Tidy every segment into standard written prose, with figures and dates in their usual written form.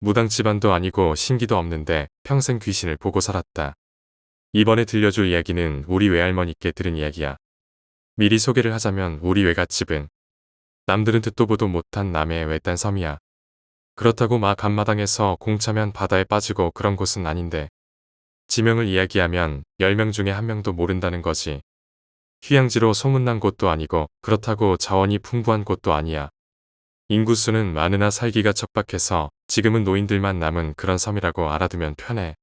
무당 집안도 아니고 신기도 없는데 평생 귀신을 보고 살았다. 이번에 들려줄 이야기는 우리 외할머니께 들은 이야기야. 미리 소개를 하자면 우리 외갓집은 남들은 듣도 보도 못한 남해의 외딴 섬이야. 그렇다고 막 앞마당에서 공차면 바다에 빠지고 그런 곳은 아닌데 지명을 이야기하면 10명 중에 1명도 모른다는 거지. 휴양지로 소문난 곳도 아니고 그렇다고 자원이 풍부한 곳도 아니야. 인구수는 많으나 살기가 척박해서 지금은 노인들만 남은 그런 섬이라고 알아두면 편해.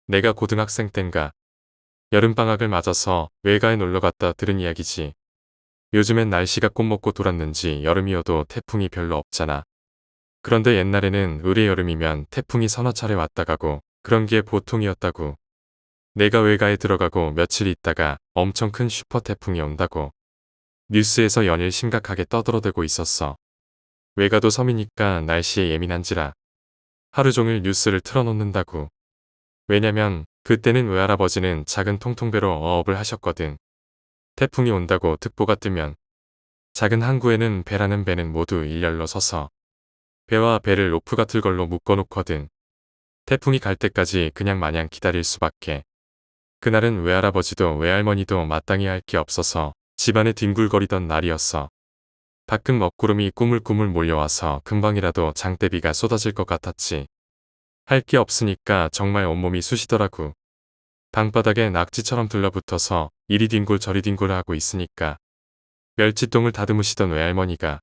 내가 고등학생 땐가 여름방학을 맞아서 외가에 놀러갔다 들은 이야기지. 요즘엔 날씨가 꽃먹고 돌았는지 여름이어도 태풍이 별로 없잖아. 그런데 옛날에는 의뢰 여름이면 태풍이 서너 차례 왔다 가고 그런 게 보통이었다고. 내가 외가에 들어가고 며칠 있다가 엄청 큰 슈퍼 태풍이 온다고. 뉴스에서 연일 심각하게 떠들어대고 있었어. 외가도 섬이니까 날씨에 예민한지라 하루 종일 뉴스를 틀어놓는다고. 왜냐면 그때는 외할아버지는 작은 통통배로 어업을 하셨거든. 태풍이 온다고 특보가 뜨면 작은 항구에는 배라는 배는 모두 일렬로 서서 배와 배를 로프 같은 걸로 묶어놓거든. 태풍이 갈 때까지 그냥 마냥 기다릴 수밖에. 그날은 외할아버지도 외할머니도 마땅히 할 게 없어서 집안에 뒹굴거리던 날이었어. 밖은 먹구름이 꾸물꾸물 몰려와서 금방이라도 장대비가 쏟아질 것 같았지. 할 게 없으니까 정말 온몸이 쑤시더라고. 방바닥에 낙지처럼 들러붙어서 이리 뒹굴 저리 뒹굴 하고 있으니까. 멸치똥을 다듬으시던 외할머니가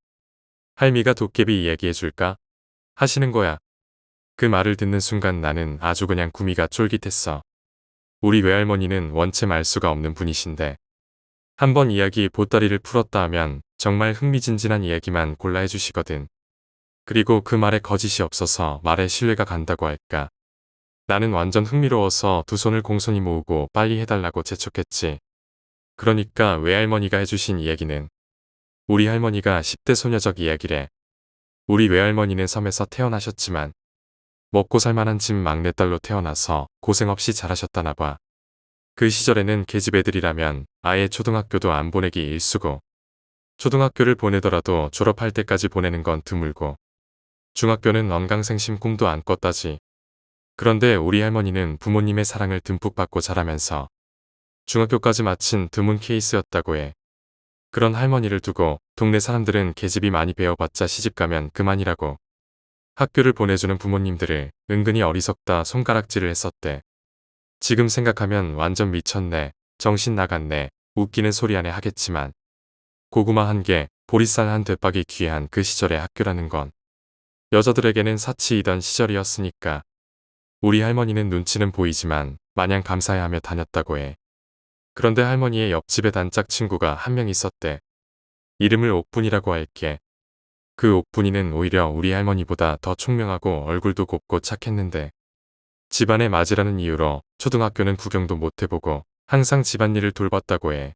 할미가 도깨비 이야기해줄까? 하시는 거야. 그 말을 듣는 순간 나는 아주 그냥 구미가 쫄깃했어. 우리 외할머니는 원체 말수가 없는 분이신데 한번 이야기 보따리를 풀었다 하면 정말 흥미진진한 이야기만 골라 해주시거든. 그리고 그 말에 거짓이 없어서 말에 신뢰가 간다고 할까. 나는 완전 흥미로워서 두 손을 공손히 모으고 빨리 해달라고 재촉했지. 그러니까 외할머니가 해주신 이야기는 우리 할머니가 10대 소녀적 이야기래. 우리 외할머니는 섬에서 태어나셨지만 먹고 살만한 집 막내딸로 태어나서 고생 없이 자라셨다나 봐. 그 시절에는 계집 애들이라면 아예 초등학교도 안 보내기 일쑤고 초등학교를 보내더라도 졸업할 때까지 보내는 건 드물고 중학교는 언강생심 꿈도 안 꿨다지. 그런데 우리 할머니는 부모님의 사랑을 듬뿍 받고 자라면서 중학교까지 마친 드문 케이스였다고 해. 그런 할머니를 두고 동네 사람들은 계집이 많이 배워봤자 시집가면 그만이라고. 학교를 보내주는 부모님들을 은근히 어리석다 손가락질을 했었대. 지금 생각하면 완전 미쳤네, 정신 나갔네, 웃기는 소리 안에 하겠지만 고구마 한 개, 보리쌀 한 대박이 귀한 그 시절의 학교라는 건 여자들에게는 사치이던 시절이었으니까. 우리 할머니는 눈치는 보이지만 마냥 감사해하며 다녔다고 해. 그런데 할머니의 옆집에 단짝 친구가 한 명 있었대. 이름을 옥분이라고 할게. 그 옥분이는 오히려 우리 할머니보다 더 총명하고 얼굴도 곱고 착했는데 집안의 맞이라는 이유로 초등학교는 구경도 못 해보고 항상 집안일을 돌봤다고 해.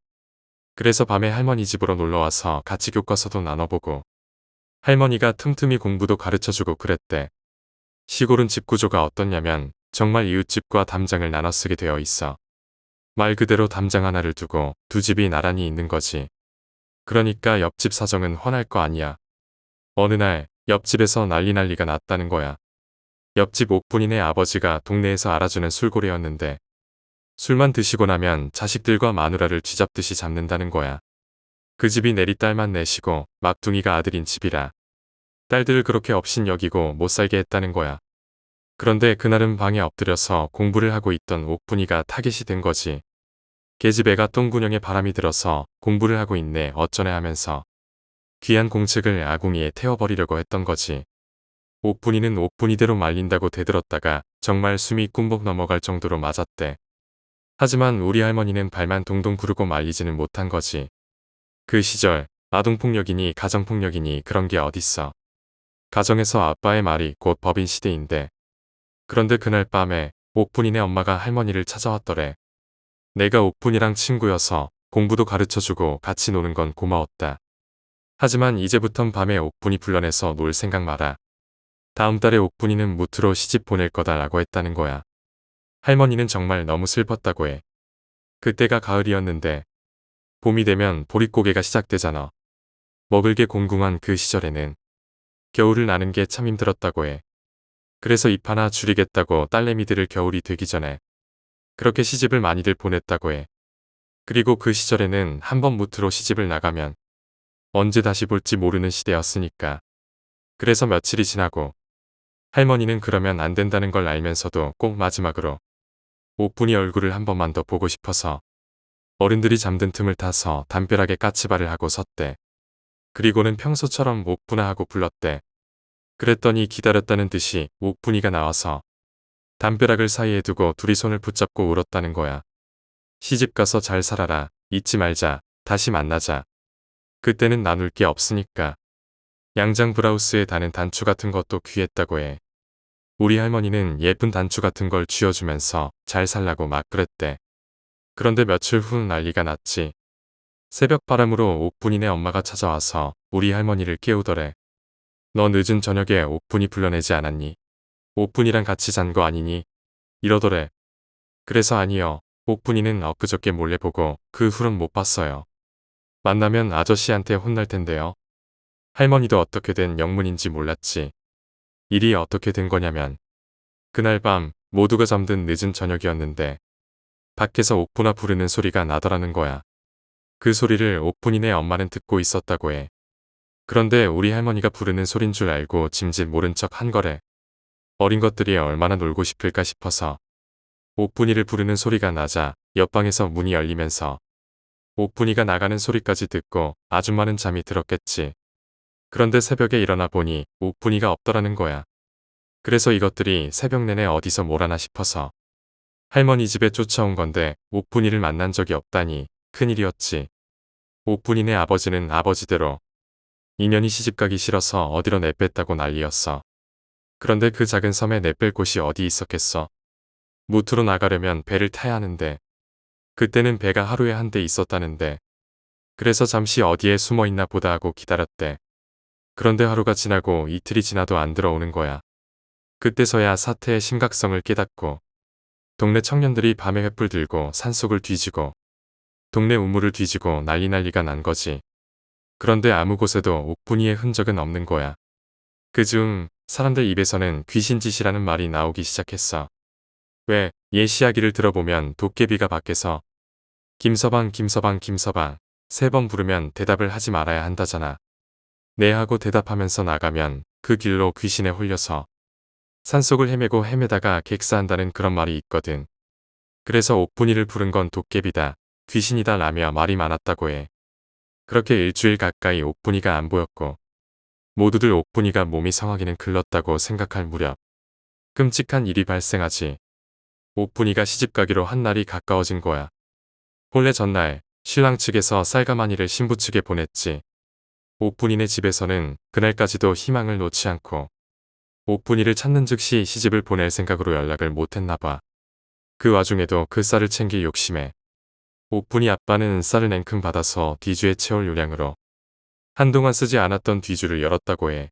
그래서 밤에 할머니 집으로 놀러와서 같이 교과서도 나눠보고 할머니가 틈틈이 공부도 가르쳐주고 그랬대. 시골은 집 구조가 어떻냐면 정말 이웃집과 담장을 나눠 쓰게 되어 있어. 말 그대로 담장 하나를 두고 두 집이 나란히 있는 거지. 그러니까 옆집 사정은 훤할 거 아니야. 어느 날 옆집에서 난리가 났다는 거야. 옆집 옥분이네 아버지가 동네에서 알아주는 술고래였는데 술만 드시고 나면 자식들과 마누라를 쥐잡듯이 잡는다는 거야. 그 집이 내리딸만 내시고 막둥이가 아들인 집이라 딸들을 그렇게 업신 여기고 못 살게 했다는 거야. 그런데 그날은 방에 엎드려서 공부를 하고 있던 옥분이가 타겟이 된 거지. 계집 애가 똥구녕에 바람이 들어서 공부를 하고 있네 어쩌네 하면서 귀한 공책을 아궁이에 태워버리려고 했던 거지. 옥분이는 옥분이대로 말린다고 대들었다가 정말 숨이 꾼벅 넘어갈 정도로 맞았대. 하지만 우리 할머니는 발만 동동 구르고 말리지는 못한 거지. 그 시절 아동폭력이니 가정폭력이니 그런 게 어딨어. 가정에서 아빠의 말이 곧 법인 시대인데. 그런데 그날 밤에 옥분이네 엄마가 할머니를 찾아왔더래. 내가 옥분이랑 친구여서 공부도 가르쳐주고 같이 노는 건 고마웠다. 하지만 이제부턴 밤에 옥분이 불러내서 놀 생각 마라. 다음 달에 옥분이는 무트로 시집 보낼 거다라고 했다는 거야. 할머니는 정말 너무 슬펐다고 해. 그때가 가을이었는데 봄이 되면 보릿고개가 시작되잖아. 먹을 게 공궁한 그 시절에는 겨울을 나는 게 참 힘들었다고 해. 그래서 입 하나 줄이겠다고 딸내미들을 겨울이 되기 전에 그렇게 시집을 많이들 보냈다고 해. 그리고 그 시절에는 한 번 무트로 시집을 나가면 언제 다시 볼지 모르는 시대였으니까. 그래서 며칠이 지나고 할머니는 그러면 안 된다는 걸 알면서도 꼭 마지막으로 옥분이 얼굴을 한 번만 더 보고 싶어서 어른들이 잠든 틈을 타서 담벼락에 까치발을 하고 섰대. 그리고는 평소처럼 옥분아 하고 불렀대. 그랬더니 기다렸다는 듯이 옥분이가 나와서 담벼락을 사이에 두고 둘이 손을 붙잡고 울었다는 거야. 시집가서 잘 살아라. 잊지 말자. 다시 만나자. 그때는 나눌 게 없으니까. 양장 브라우스에 다는 단추 같은 것도 귀했다고 해. 우리 할머니는 예쁜 단추 같은 걸 쥐어주면서 잘 살라고 막 그랬대. 그런데 며칠 후 난리가 났지. 새벽 바람으로 옥분이네 엄마가 찾아와서 우리 할머니를 깨우더래. 너 늦은 저녁에 옥분이 불러내지 않았니? 옥분이랑 같이 잔 거 아니니? 이러더래. 그래서 아니요. 옥분이는 엊그저께 몰래 보고 그 후론 못 봤어요. 만나면 아저씨한테 혼날 텐데요. 할머니도 어떻게 된 영문인지 몰랐지. 일이 어떻게 된 거냐면 그날 밤 모두가 잠든 늦은 저녁이었는데 밖에서 옥분아 부르는 소리가 나더라는 거야. 그 소리를 옥분이네 엄마는 듣고 있었다고 해. 그런데 우리 할머니가 부르는 소린 줄 알고 짐짓 모른 척 한 거래. 어린 것들이 얼마나 놀고 싶을까 싶어서. 옥분이를 부르는 소리가 나자 옆방에서 문이 열리면서 옥분이가 나가는 소리까지 듣고 아줌마는 잠이 들었겠지. 그런데 새벽에 일어나 보니 옥분이가 없더라는 거야. 그래서 이것들이 새벽 내내 어디서 뭘 하나 싶어서 할머니 집에 쫓아온 건데 옥분이를 만난 적이 없다니 큰일이었지. 옥분이네 아버지는 아버지대로 인연이 시집가기 싫어서 어디로 내뺐다고 난리였어. 그런데 그 작은 섬에 내뺄 곳이 어디 있었겠어. 무트로 나가려면 배를 타야 하는데 그때는 배가 하루에 한 대 있었다는데 그래서 잠시 어디에 숨어있나 보다 하고 기다렸대. 그런데 하루가 지나고 이틀이 지나도 안 들어오는 거야. 그때서야 사태의 심각성을 깨닫고 동네 청년들이 밤에 횃불 들고 산속을 뒤지고 동네 우물을 뒤지고 난리가 난 거지. 그런데 아무 곳에도 옥분이의 흔적은 없는 거야. 그중 사람들 입에서는 귀신짓이라는 말이 나오기 시작했어. 왜 옛 이야기를 들어보면 도깨비가 밖에서 김서방 김서방 김서방 3번 부르면 대답을 하지 말아야 한다잖아. 네 하고 대답하면서 나가면 그 길로 귀신에 홀려서 산속을 헤매고 헤매다가 객사한다는 그런 말이 있거든. 그래서 옥분이를 부른 건 도깨비다, 귀신이다 라며 말이 많았다고 해. 그렇게 일주일 가까이 옥분이가 안 보였고 모두들 옥분이가 몸이 성하기는 글렀다고 생각할 무렵 끔찍한 일이 발생하지. 옥분이가 시집가기로 한 날이 가까워진 거야. 본래 전날 신랑 측에서 쌀가마니를 신부 측에 보냈지. 옥분이네 집에서는 그날까지도 희망을 놓지 않고 옥분이를 찾는 즉시 시집을 보낼 생각으로 연락을 못했나 봐. 그 와중에도 그 쌀을 챙길 욕심에 옥분이 아빠는 쌀을 냉큼 받아서 뒤주에 채울 요량으로 한동안 쓰지 않았던 뒤주를 열었다고 해.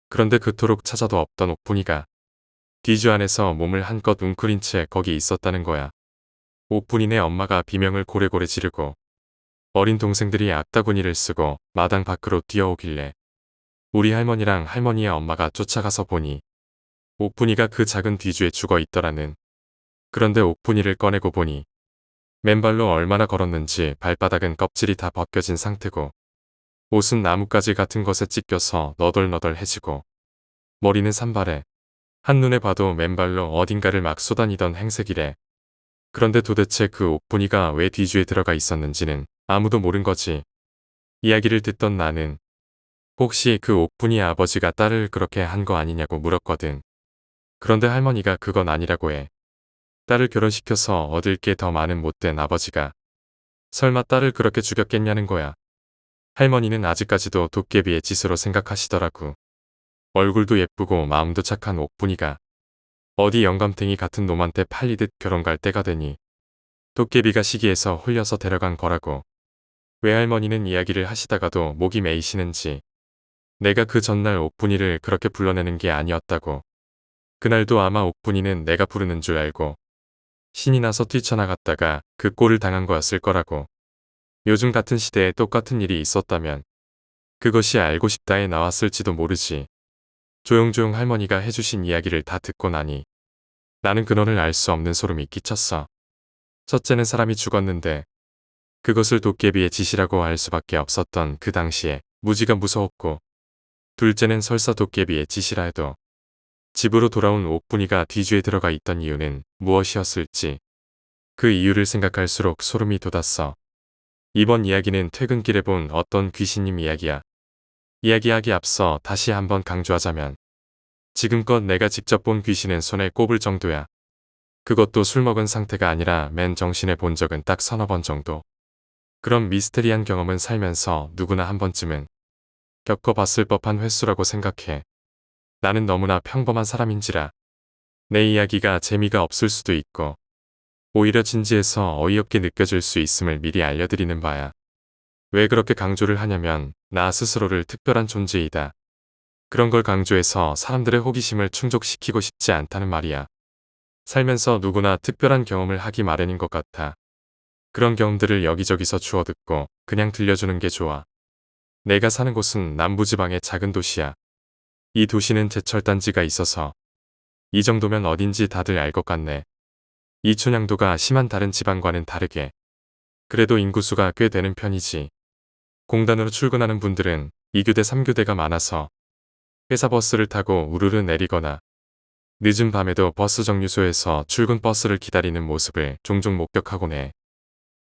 그런데 그토록 찾아도 없던 옥분이가 뒤주 안에서 몸을 한껏 웅크린 채 거기 있었다는 거야. 옥분이네 엄마가 비명을 고래고래 지르고 어린 동생들이 악다구니를 쓰고 마당 밖으로 뛰어오길래 우리 할머니랑 할머니의 엄마가 쫓아가서 보니 옥분이가 그 작은 뒤주에 죽어 있더라는. 그런데 옥분이를 꺼내고 보니 맨발로 얼마나 걸었는지 발바닥은 껍질이 다 벗겨진 상태고 옷은 나뭇가지 같은 것에 찢겨서 너덜너덜해지고 머리는 산발에 한눈에 봐도 맨발로 어딘가를 막 쏘다니던 행색이래. 그런데 도대체 그 옥분이가 왜 뒤주에 들어가 있었는지는 아무도 모른 거지. 이야기를 듣던 나는 혹시 그 옥분이 아버지가 딸을 그렇게 한 거 아니냐고 물었거든. 그런데 할머니가 그건 아니라고 해. 딸을 결혼시켜서 얻을 게 더 많은 못된 아버지가 설마 딸을 그렇게 죽였겠냐는 거야. 할머니는 아직까지도 도깨비의 짓으로 생각하시더라고. 얼굴도 예쁘고 마음도 착한 옥분이가 어디 영감탱이 같은 놈한테 팔리듯 결혼 갈 때가 되니 도깨비가 시기해서 홀려서 데려간 거라고. 외할머니는 이야기를 하시다가도 목이 메이시는지 내가 그 전날 옥분이를 그렇게 불러내는 게 아니었다고. 그날도 아마 옥분이는 내가 부르는 줄 알고 신이 나서 뛰쳐나갔다가 그 꼴을 당한 거였을 거라고. 요즘 같은 시대에 똑같은 일이 있었다면 그것이 알고 싶다에 나왔을지도 모르지. 조용조용 할머니가 해주신 이야기를 다 듣고 나니 나는 근원을 알 수 없는 소름이 끼쳤어. 첫째는 사람이 죽었는데 그것을 도깨비의 짓이라고 알 수밖에 없었던 그 당시에 무지가 무서웠고, 둘째는 설사 도깨비의 짓이라 해도 집으로 돌아온 옥분이가 뒤주에 들어가 있던 이유는 무엇이었을지, 그 이유를 생각할수록 소름이 돋았어. 이번 이야기는 퇴근길에 본 어떤 귀신님 이야기야. 이야기하기 앞서 다시 한번 강조하자면 지금껏 내가 직접 본 귀신은 손에 꼽을 정도야. 그것도 술 먹은 상태가 아니라 맨 정신에 본 적은 딱 서너 번 정도. 그런 미스테리한 경험은 살면서 누구나 한 번쯤은 겪어봤을 법한 횟수라고 생각해. 나는 너무나 평범한 사람인지라 내 이야기가 재미가 없을 수도 있고 오히려 진지해서 어이없게 느껴질 수 있음을 미리 알려드리는 바야. 왜 그렇게 강조를 하냐면 나 스스로를 특별한 존재이다, 그런 걸 강조해서 사람들의 호기심을 충족시키고 싶지 않다는 말이야. 살면서 누구나 특별한 경험을 하기 마련인 것 같아. 그런 경험들을 여기저기서 주워 듣고 그냥 들려주는 게 좋아. 내가 사는 곳은 남부지방의 작은 도시야. 이 도시는 제철단지가 있어서 이 정도면 어딘지 다들 알 것 같네. 이 촌향도가 심한 다른 지방과는 다르게 그래도 인구수가 꽤 되는 편이지. 공단으로 출근하는 분들은 2교대 3교대가 많아서 회사 버스를 타고 우르르 내리거나 늦은 밤에도 버스 정류소에서 출근 버스를 기다리는 모습을 종종 목격하곤 해.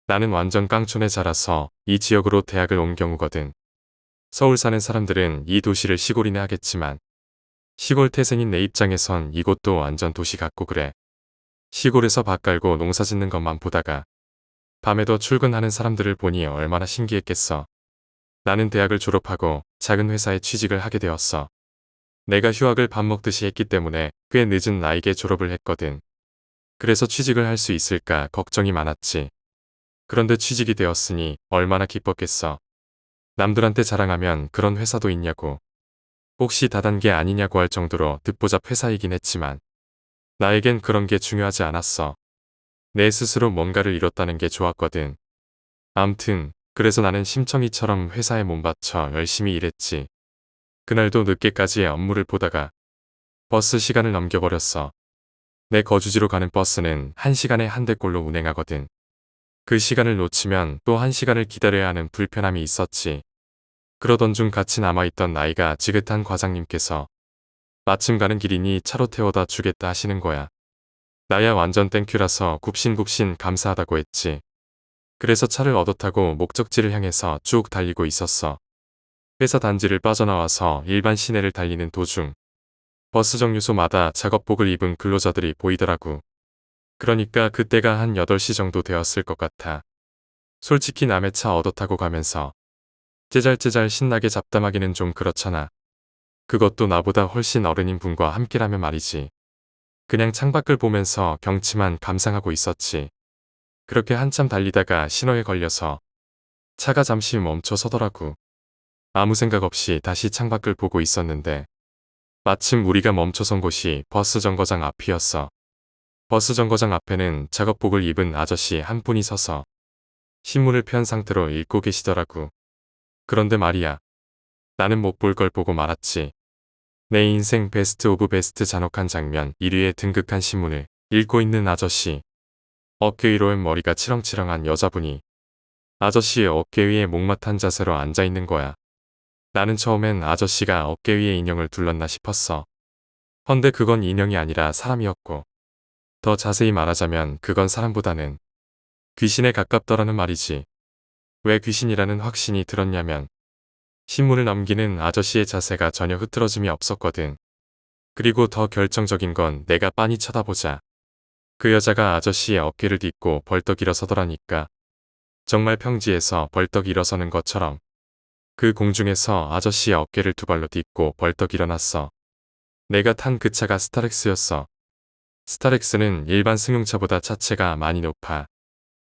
나는 완전 깡촌에 자라서 이 지역으로 대학을 온 경우거든. 서울 사는 사람들은 이 도시를 시골이네 하겠지만 시골 태생인 내 입장에선 이곳도 완전 도시 같고 그래. 시골에서 밭 갈고 농사 짓는 것만 보다가 밤에도 출근하는 사람들을 보니 얼마나 신기했겠어. 나는 대학을 졸업하고 작은 회사에 취직을 하게 되었어. 내가 휴학을 밥 먹듯이 했기 때문에 꽤 늦은 나이에 졸업을 했거든. 그래서 취직을 할 수 있을까 걱정이 많았지. 그런데 취직이 되었으니 얼마나 기뻤겠어. 남들한테 자랑하면 그런 회사도 있냐고, 혹시 다단계 아니냐고 할 정도로 듣보잡 회사이긴 했지만 나에겐 그런 게 중요하지 않았어. 내 스스로 뭔가를 이뤘다는 게 좋았거든. 암튼 그래서 나는 심청이처럼 회사에 몸바쳐 열심히 일했지. 그날도 늦게까지 업무를 보다가 버스 시간을 넘겨버렸어. 내 거주지로 가는 버스는 1시간에 한 대꼴로 운행하거든. 그 시간을 놓치면 또 1시간을 기다려야 하는 불편함이 있었지. 그러던 중 같이 남아있던 나이가 지긋한 과장님께서 마침 가는 길이니 차로 태워다 주겠다 하시는 거야. 나야 완전 땡큐라서 굽신굽신 감사하다고 했지. 그래서 차를 얻어 타고 목적지를 향해서 쭉 달리고 있었어. 회사 단지를 빠져나와서 일반 시내를 달리는 도중 버스 정류소마다 작업복을 입은 근로자들이 보이더라고. 그러니까 그때가 한 8시 정도 되었을 것 같아. 솔직히 남의 차 얻어 타고 가면서 째잘째잘 신나게 잡담하기는 좀 그렇잖아. 그것도 나보다 훨씬 어른인 분과 함께라면 말이지. 그냥 창밖을 보면서 경치만 감상하고 있었지. 그렇게 한참 달리다가 신호에 걸려서 차가 잠시 멈춰 서더라고. 아무 생각 없이 다시 창밖을 보고 있었는데 마침 우리가 멈춰선 곳이 버스 정거장 앞이었어. 버스 정거장 앞에는 작업복을 입은 아저씨 한 분이 서서 신문을 편 상태로 읽고 계시더라고. 그런데 말이야, 나는 못 볼 걸 보고 말았지. 내 인생 베스트 오브 베스트 잔혹한 장면 1위에 등극한 신문을 읽고 있는 아저씨. 어깨 위로엔 머리가 치렁치렁한 여자분이 아저씨의 어깨 위에 목마탄 자세로 앉아있는 거야. 나는 처음엔 아저씨가 어깨 위에 인형을 둘렀나 싶었어. 헌데 그건 인형이 아니라 사람이었고, 더 자세히 말하자면 그건 사람보다는 귀신에 가깝더라는 말이지. 왜 귀신이라는 확신이 들었냐면 신문을 넘기는 아저씨의 자세가 전혀 흐트러짐이 없었거든. 그리고 더 결정적인 건 내가 빤히 쳐다보자 그 여자가 아저씨의 어깨를 딛고 벌떡 일어서더라니까. 정말 평지에서 벌떡 일어서는 것처럼 그 공중에서 아저씨의 어깨를 두 발로 딛고 벌떡 일어났어. 내가 탄 그 차가 스타렉스였어. 스타렉스는 일반 승용차보다 차체가 많이 높아.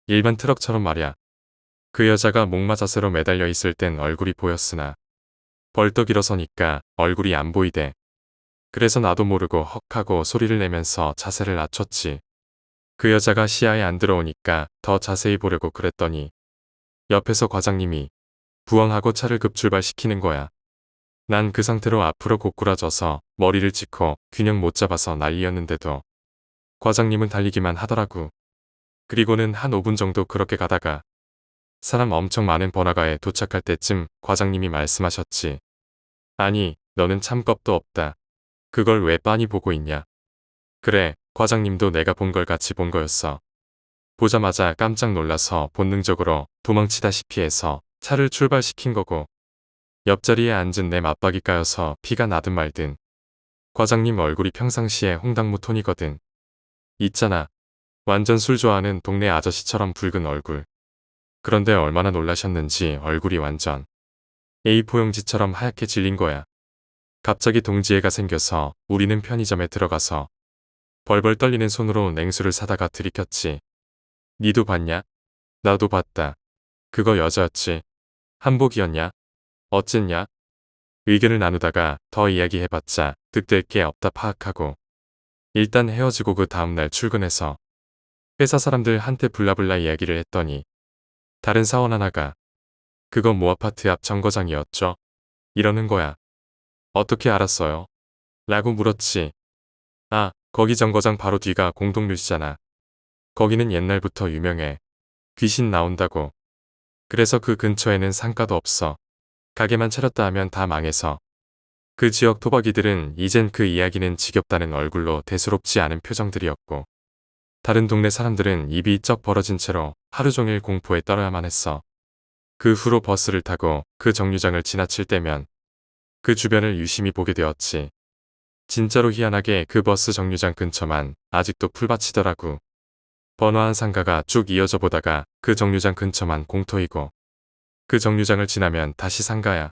일반 트럭처럼 말이야. 그 여자가 목마 자세로 매달려 있을 땐 얼굴이 보였으나 벌떡 일어서니까 얼굴이 안 보이대. 그래서 나도 모르고 헉하고 소리를 내면서 자세를 낮췄지. 그 여자가 시야에 안 들어오니까 더 자세히 보려고 그랬더니 옆에서 과장님이 부엉하고 차를 급출발시키는 거야. 난 그 상태로 앞으로 고꾸라져서 머리를 짚고 균형 못 잡아서 난리였는데도 과장님은 달리기만 하더라고. 그리고는 한 5분 정도 그렇게 가다가 사람 엄청 많은 번화가에 도착할 때쯤 과장님이 말씀하셨지. 아니, 너는 참 겁도 없다. 그걸 왜 빤히 보고 있냐. 그래, 과장님도 내가 본 걸 같이 본 거였어. 보자마자 깜짝 놀라서 본능적으로 도망치다시피 해서 차를 출발시킨 거고, 옆자리에 앉은 내 맞박이 까여서 피가 나든 말든. 과장님 얼굴이 평상시에 홍당무 톤이거든. 있잖아. 완전 술 좋아하는 동네 아저씨처럼 붉은 얼굴. 그런데 얼마나 놀라셨는지 얼굴이 완전 A4 용지처럼 하얗게 질린 거야. 갑자기 동지애가 생겨서 우리는 편의점에 들어가서 벌벌 떨리는 손으로 냉수를 사다가 들이켰지. 니도 봤냐? 나도 봤다. 그거 여자였지. 한복이었냐? 어쨌냐? 의견을 나누다가 더 이야기해봤자 득될 게 없다 파악하고 일단 헤어지고 그 다음날 출근해서 회사 사람들한테 블라블라 이야기를 했더니 다른 사원 하나가 그거 모 아파트 앞 정거장이었죠? 이러는 거야. 어떻게 알았어요? 라고 물었지. 아, 거기 정거장 바로 뒤가 공동묘지잖아. 거기는 옛날부터 유명해. 귀신 나온다고. 그래서 그 근처에는 상가도 없어. 가게만 차렸다 하면 다 망해서. 그 지역 토박이들은 이젠 그 이야기는 지겹다는 얼굴로 대수롭지 않은 표정들이었고 다른 동네 사람들은 입이 쩍 벌어진 채로 하루 종일 공포에 떨어야만 했어. 그 후로 버스를 타고 그 정류장을 지나칠 때면 그 주변을 유심히 보게 되었지. 진짜로 희한하게 그 버스 정류장 근처만 아직도 풀밭이더라고. 번화한 상가가 쭉 이어져 보다가 그 정류장 근처만 공터이고 그 정류장을 지나면 다시 상가야.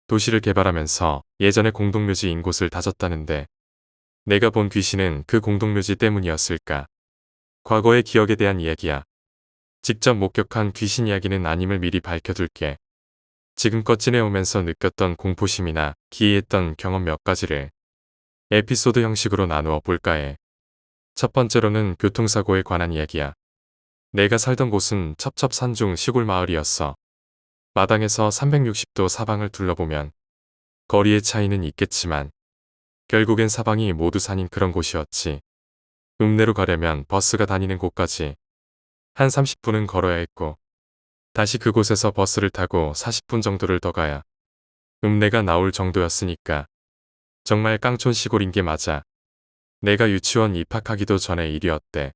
도시를 개발하면서 예전에 공동묘지인 곳을 다졌다는데 내가 본 귀신은 그 공동묘지 때문이었을까. 과거의 기억에 대한 이야기야. 직접 목격한 귀신 이야기는 아님을 미리 밝혀둘게. 지금껏 지내오면서 느꼈던 공포심이나 기이했던 경험 몇 가지를 에피소드 형식으로 나누어 볼까 해. 첫 번째로는 교통사고에 관한 이야기야. 내가 살던 곳은 첩첩산중 시골 마을이었어. 마당에서 360도 사방을 둘러보면 거리의 차이는 있겠지만 결국엔 사방이 모두 산인 그런 곳이었지. 읍내로 가려면 버스가 다니는 곳까지 한 30분은 걸어야 했고 다시 그곳에서 버스를 타고 40분 정도를 더 가야 읍내가 나올 정도였으니까 정말 깡촌 시골인 게 맞아. 내가 유치원 입학하기도 전에 일이었대.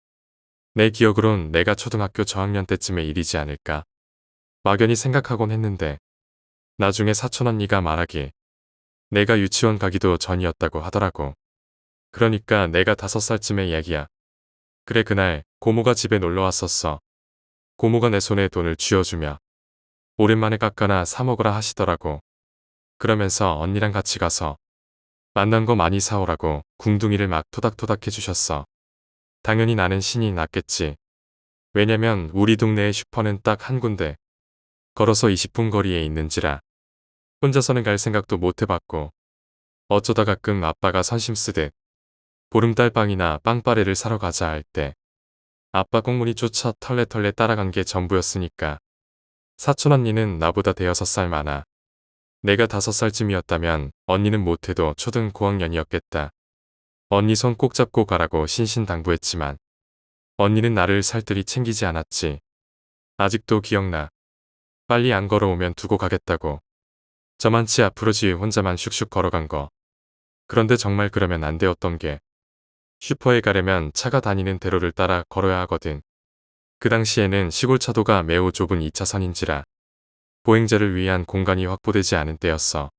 내 기억으론 내가 초등학교 저학년 때쯤의 일이지 않을까. 막연히 생각하곤 했는데 나중에 사촌 언니가 말하길 내가 유치원 가기도 전이었다고 하더라고. 그러니까 내가 5살쯤의 이야기야. 그래 그날 고모가 집에 놀러 왔었어. 고모가 내 손에 돈을 쥐어주며 오랜만에 깎아나 사 먹으라 하시더라고. 그러면서 언니랑 같이 가서 만난 거 많이 사오라고 궁둥이를 막 토닥토닥 해주셨어. 당연히 나는 신이 났겠지. 왜냐면 우리 동네의 슈퍼는 딱 한 군데. 걸어서 20분 거리에 있는지라 혼자서는 갈 생각도 못 해봤고 어쩌다 가끔 아빠가 선심 쓰듯 보름달빵이나 빵빠레를 사러 가자 할 때 아빠 꽁무니 쫓아 털레털레 따라간 게 전부였으니까. 사촌 언니는 나보다 대여섯 살 많아. 내가 5살쯤이었다면 언니는 못해도 초등 고학년이었겠다. 언니 손 꼭 잡고 가라고 신신당부했지만 언니는 나를 살뜰히 챙기지 않았지. 아직도 기억나. 빨리 안 걸어오면 두고 가겠다고. 저만치 앞으로 지 혼자만 슉슉 걸어간 거. 그런데 정말 그러면 안 되었던 게 슈퍼에 가려면 차가 다니는 대로를 따라 걸어야 하거든. 그 당시에는 시골 차도가 매우 좁은 2차선인지라 보행자를 위한 공간이 확보되지 않은 때였어.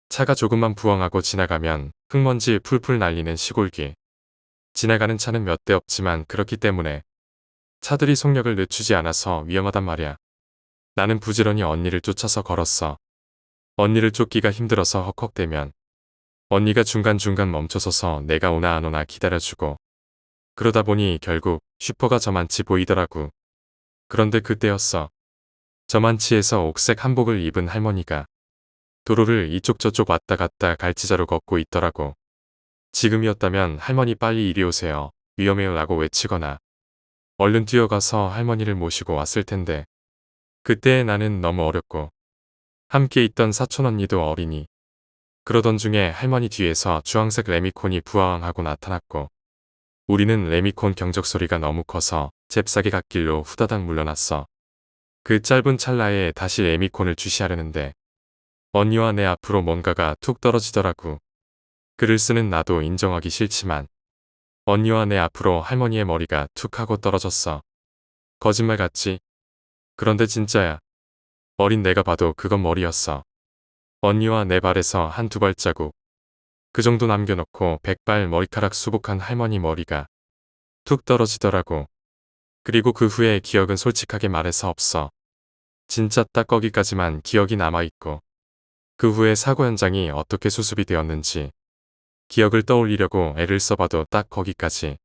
차가 조금만 부엉하고 지나가면 흙먼지 풀풀 날리는 시골길. 지나가는 차는 몇 대 없지만 그렇기 때문에 차들이 속력을 늦추지 않아서 위험하단 말이야. 나는 부지런히 언니를 쫓아서 걸었어. 언니를 쫓기가 힘들어서 헉헉대면 언니가 중간중간 멈춰서서 내가 오나 안 오나 기다려주고 그러다 보니 결국 슈퍼가 저만치 보이더라고. 그런데 그때였어. 저만치에서 옥색 한복을 입은 할머니가 도로를 이쪽 저쪽 왔다 갔다 갈치자로 걷고 있더라고. 지금이었다면 할머니 빨리 이리 오세요. 위험해요 라고 외치거나 얼른 뛰어가서 할머니를 모시고 왔을 텐데 그때의 나는 너무 어렸고 함께 있던 사촌 언니도 어리니 그러던 중에 할머니 뒤에서 주황색 레미콘이 부화왕하고 나타났고 우리는 레미콘 경적 소리가 너무 커서 잽싸게 갓길로 후다닥 물러났어. 그 짧은 찰나에 다시 레미콘을 주시하려는데 언니와 내 앞으로 뭔가가 툭 떨어지더라고. 글을 쓰는 나도 인정하기 싫지만 언니와 내 앞으로 할머니의 머리가 툭 하고 떨어졌어. 거짓말 같지? 그런데 진짜야. 어린 내가 봐도 그건 머리였어. 언니와 내 발에서 한두 발자국. 그 정도 남겨놓고 백발 머리카락 수북한 할머니 머리가 툭 떨어지더라고. 그리고 그 후에 기억은 솔직하게 말해서 없어. 진짜 딱 거기까지만 기억이 남아있고 그 후에 사고 현장이 어떻게 수습이 되었는지 기억을 떠올리려고 애를 써봐도 딱 거기까지.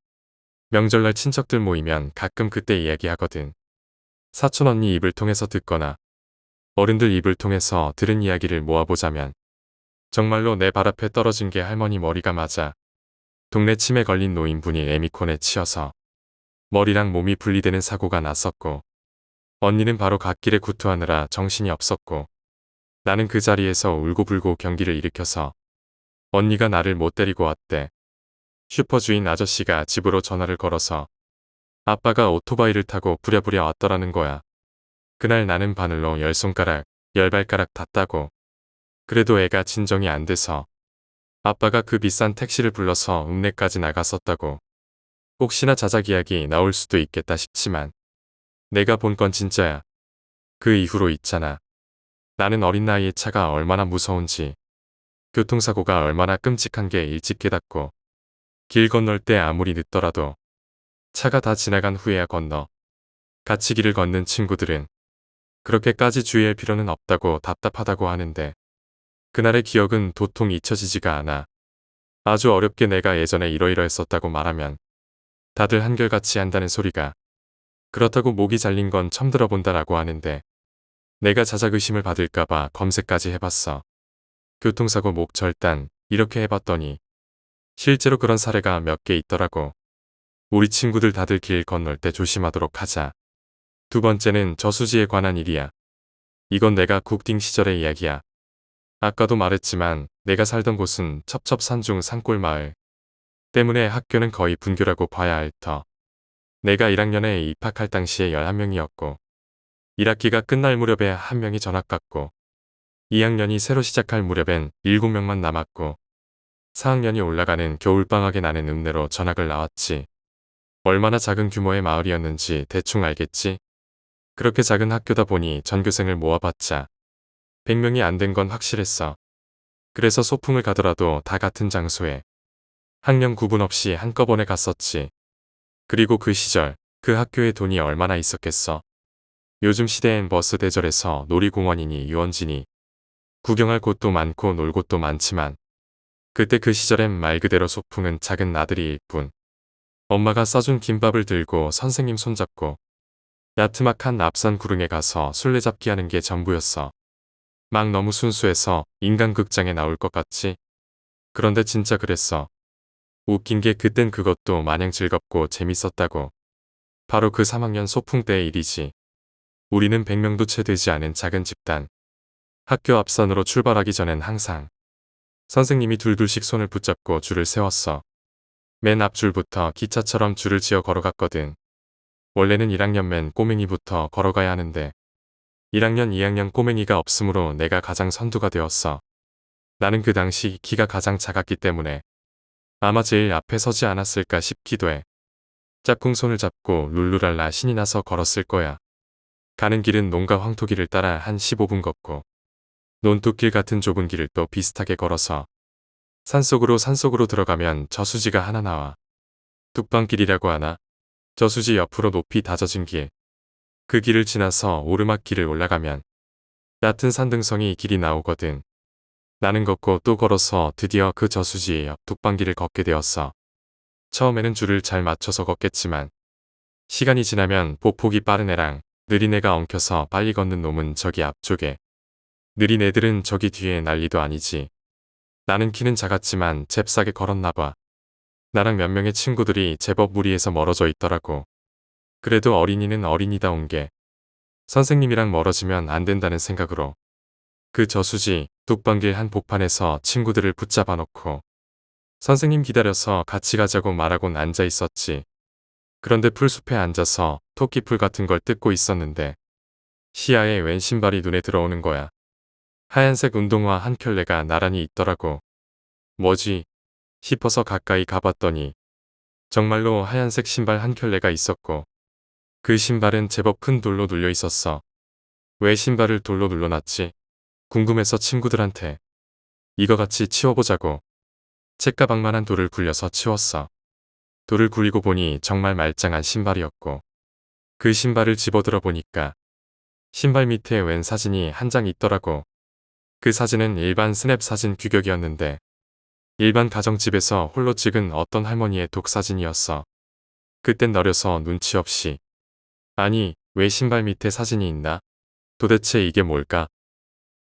명절날 친척들 모이면 가끔 그때 이야기하거든. 사촌 언니 입을 통해서 듣거나 어른들 입을 통해서 들은 이야기를 모아보자면 정말로 내 발 앞에 떨어진 게 할머니 머리가 맞아. 동네 침에 걸린 노인분이 레미콘에 치여서 머리랑 몸이 분리되는 사고가 났었고 언니는 바로 갓길에 구토하느라 정신이 없었고 나는 그 자리에서 울고불고 경기를 일으켜서 언니가 나를 못 데리고 왔대. 슈퍼 주인 아저씨가 집으로 전화를 걸어서 아빠가 오토바이를 타고 부랴부랴 왔더라는 거야. 그날 나는 바늘로 10손가락, 10발가락 닿다고. 그래도 애가 진정이 안 돼서 아빠가 그 비싼 택시를 불러서 읍내까지 나갔었다고. 혹시나 자작 이야기 나올 수도 있겠다 싶지만 내가 본 건 진짜야. 그 이후로 있잖아. 나는 어린 나이에 차가 얼마나 무서운지 교통사고가 얼마나 끔찍한 게 일찍 깨닫고 길 건널 때 아무리 늦더라도 차가 다 지나간 후에야 건너. 같이 길을 걷는 친구들은 그렇게까지 주의할 필요는 없다고 답답하다고 하는데 그날의 기억은 도통 잊혀지지가 않아. 아주 어렵게 내가 예전에 이러이러했었다고 말하면 다들 한결같이 한다는 소리가 그렇다고 목이 잘린 건 처음 들어본다라고 하는데 내가 자작의심을 받을까봐 검색까지 해봤어. 교통사고 목 절단 이렇게 해봤더니 실제로 그런 사례가 몇 개 있더라고. 우리 친구들 다들 길 건널 때 조심하도록 하자. 두 번째는 저수지에 관한 일이야. 이건 내가 국딩 시절의 이야기야. 아까도 말했지만 내가 살던 곳은 첩첩산중 산골 마을. 때문에 학교는 거의 분교라고 봐야 할 터. 내가 1학년에 입학할 당시에 11명이었고 1학기가 끝날 무렵에 1명이 전학 갔고 2학년이 새로 시작할 무렵엔 7명만 남았고 4학년이 올라가는 겨울방학에 나는 읍내로 전학을 나왔지. 얼마나 작은 규모의 마을이었는지 대충 알겠지? 그렇게 작은 학교다 보니 전교생을 모아봤자 100명이 안 된 건 확실했어. 그래서 소풍을 가더라도 다 같은 장소에 학년 구분 없이 한꺼번에 갔었지. 그리고 그 시절 그 학교에 돈이 얼마나 있었겠어. 요즘 시대엔 버스 대절에서 놀이공원이니 유원지니 구경할 곳도 많고 놀 곳도 많지만 그때 그 시절엔 말 그대로 소풍은 작은 나들이일 뿐. 엄마가 싸준 김밥을 들고 선생님 손잡고 야트막한 앞산 구릉에 가서 술래잡기 하는 게 전부였어. 막 너무 순수해서 인간극장에 나올 것 같지? 그런데 진짜 그랬어. 웃긴 게 그땐 그것도 마냥 즐겁고 재밌었다고. 바로 그 3학년 소풍 때의 일이지. 우리는 100명도 채 되지 않은 작은 집단. 학교 앞산으로 출발하기 전엔 항상 선생님이 둘둘씩 손을 붙잡고 줄을 세웠어. 맨 앞줄부터 기차처럼 줄을 지어 걸어갔거든. 원래는 1학년 맨 꼬맹이부터 걸어가야 하는데 1학년, 2학년 꼬맹이가 없으므로 내가 가장 선두가 되었어. 나는 그 당시 키가 가장 작았기 때문에 아마 제일 앞에 서지 않았을까 싶기도 해. 짝꿍 손을 잡고 룰루랄라 신이 나서 걸었을 거야. 가는 길은 농가 황토길을 따라 한 15분 걷고 논뚝길 같은 좁은 길을 또 비슷하게 걸어서 산속으로 들어가면 저수지가 하나 나와. 뚝방길이라고 하나? 저수지 옆으로 높이 다져진 길. 그 길을 지나서 오르막길을 올라가면 얕은 산등성이 길이 나오거든. 나는 걷고 또 걸어서 드디어 그 저수지 옆 뚝방길을 걷게 되었어. 처음에는 줄을 잘 맞춰서 걷겠지만 시간이 지나면 보폭이 빠른 애랑 느린 애가 엉켜서 빨리 걷는 놈은 저기 앞쪽에, 느린 애들은 저기 뒤에 난리도 아니지. 나는 키는 작았지만 잽싸게 걸었나봐. 나랑 몇 명의 친구들이 제법 무리해서 멀어져 있더라고. 그래도 어린이는 어린이다운 게 선생님이랑 멀어지면 안 된다는 생각으로 그 저수지 뚝방길 한 복판에서 친구들을 붙잡아 놓고 선생님 기다려서 같이 가자고 말하곤 앉아 있었지. 그런데 풀숲에 앉아서 토끼풀 같은 걸 뜯고 있었는데 시야에 웬 신발이 눈에 들어오는 거야. 하얀색 운동화 한 켤레가 나란히 있더라고. 뭐지? 싶어서 가까이 가봤더니 정말로 하얀색 신발 한 켤레가 있었고 그 신발은 제법 큰 돌로 눌려 있었어. 왜 신발을 돌로 눌러놨지? 궁금해서 친구들한테 이거 같이 치워보자고 책가방만한 돌을 굴려서 치웠어. 돌을 굴리고 보니 정말 말짱한 신발이었고 그 신발을 집어들어 보니까 신발 밑에 웬 사진이 한 장 있더라고. 그 사진은 일반 스냅 사진 규격이었는데 일반 가정집에서 홀로 찍은 어떤 할머니의 독사진이었어. 그땐 어려서 눈치 없이 아니 왜 신발 밑에 사진이 있나? 도대체 이게 뭘까?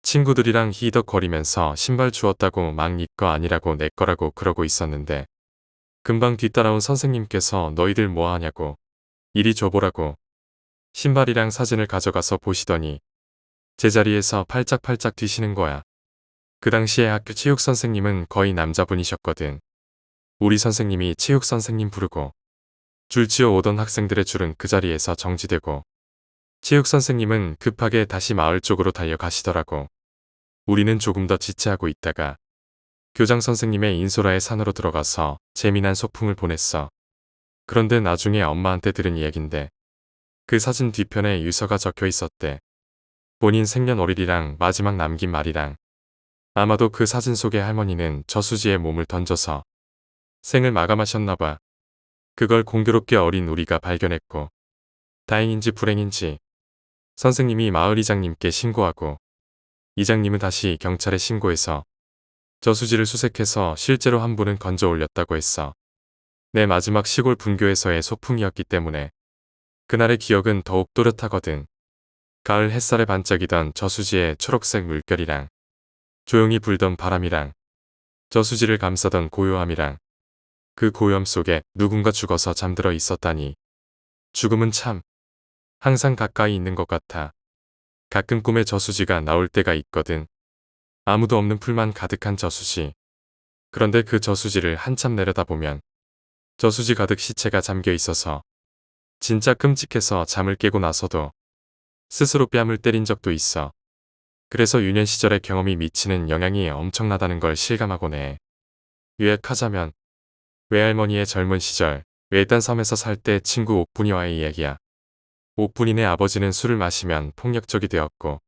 친구들이랑 히덕거리면서 신발 주웠다고 막 니 거 아니라고 내 거라고 그러고 있었는데 금방 뒤따라온 선생님께서 너희들 뭐하냐고 이리 줘보라고 신발이랑 사진을 가져가서 보시더니 제자리에서 팔짝팔짝 뒤시는 거야. 그 당시에 학교 체육 선생님은 거의 남자분이셨거든. 우리 선생님이 체육 선생님 부르고 줄지어 오던 학생들의 줄은 그 자리에서 정지되고 체육 선생님은 급하게 다시 마을 쪽으로 달려가시더라고. 우리는 조금 더 지체하고 있다가 교장 선생님의 인솔아의 산으로 들어가서 재미난 소풍을 보냈어. 그런데 나중에 엄마한테 들은 이야긴데 그 사진 뒤편에 유서가 적혀 있었대. 본인 생년월일이랑 마지막 남긴 말이랑 아마도 그 사진 속의 할머니는 저수지에 몸을 던져서 생을 마감하셨나봐. 그걸 공교롭게 어린 우리가 발견했고 다행인지 불행인지 선생님이 마을 이장님께 신고하고 이장님은 다시 경찰에 신고해서 저수지를 수색해서 실제로 한 분은 건져 올렸다고 했어. 내 마지막 시골 분교에서의 소풍이었기 때문에 그날의 기억은 더욱 또렷하거든. 가을 햇살에 반짝이던 저수지의 초록색 물결이랑 조용히 불던 바람이랑 저수지를 감싸던 고요함이랑 그 고요함 속에 누군가 죽어서 잠들어 있었다니. 죽음은 참 항상 가까이 있는 것 같아. 가끔 꿈에 저수지가 나올 때가 있거든. 아무도 없는 풀만 가득한 저수지. 그런데 그 저수지를 한참 내려다보면 저수지 가득 시체가 잠겨 있어서 진짜 끔찍해서 잠을 깨고 나서도 스스로 뺨을 때린 적도 있어. 그래서 유년 시절의 경험이 미치는 영향이 엄청나다는 걸 실감하곤 해. 요약하자면 외할머니의 젊은 시절 외딴 섬에서 살 때 친구 옥분이와의 이야기야. 옥분이네 아버지는 술을 마시면 폭력적이 되었고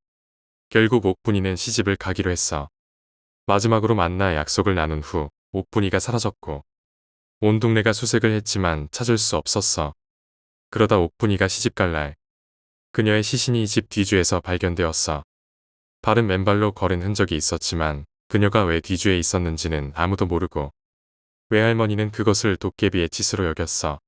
결국 옥분이는 시집을 가기로 했어. 마지막으로 만나 약속을 나눈 후 옥분이가 사라졌고 온 동네가 수색을 했지만 찾을 수 없었어. 그러다 옥분이가 시집갈 날 그녀의 시신이 집 뒤주에서 발견되었어. 발은 맨발로 걸은 흔적이 있었지만 그녀가 왜 뒤주에 있었는지는 아무도 모르고 외할머니는 그것을 도깨비의 짓으로 여겼어.